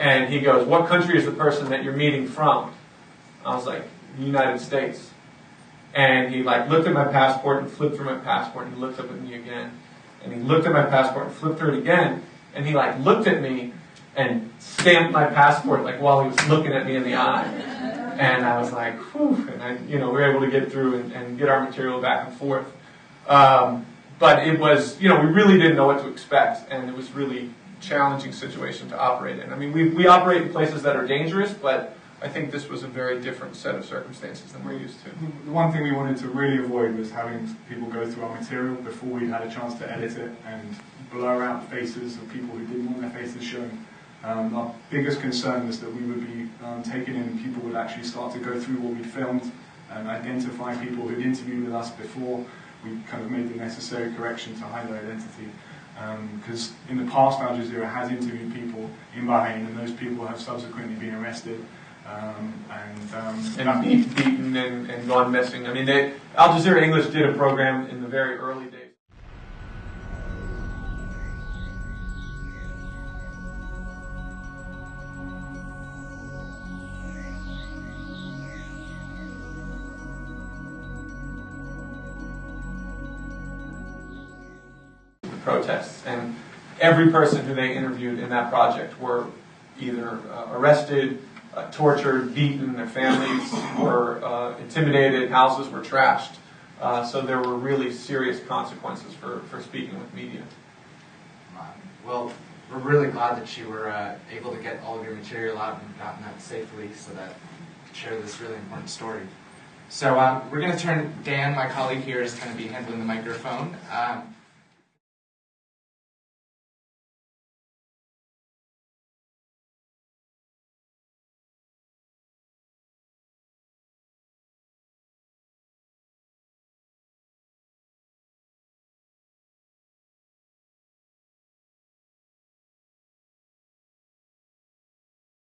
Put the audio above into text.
And he goes, "What country is the person that you're meeting from?" I was like, "The United States." And he like looked at my passport and flipped through my passport, and he looked up at me again. And he looked at my passport and flipped through it again. And he like looked at me and stamped my passport like while he was looking at me in the eye. And I was like, whew, and we were able to get through and get our material back and forth. But it was, we really didn't know what to expect, and it was really challenging situation to operate in. I mean, we operate in places that are dangerous, but I think this was a very different set of circumstances than we're used to. The one thing we wanted to really avoid was having people go through our material before we'd had a chance to edit it and blur out faces of people who didn't want their faces shown. Our biggest concern was that we would be taking in and people would actually start to go through what we'd filmed and identify people who'd interviewed with us before we kind of made the necessary correction to hide their identity. Because in the past, Al Jazeera has interviewed people in Bahrain, and those people have subsequently been arrested and beaten and gone missing. I mean, Al Jazeera English did a program in the very early days. Protests, and every person who they interviewed in that project were either arrested, tortured, beaten, their families were intimidated, houses were trashed. So there were really serious consequences for speaking with media. Well, we're really glad that you were able to get all of your material out and gotten that safely so that you could share this really important story. So we're going to turn Dan, my colleague here, is going to be handling the microphone.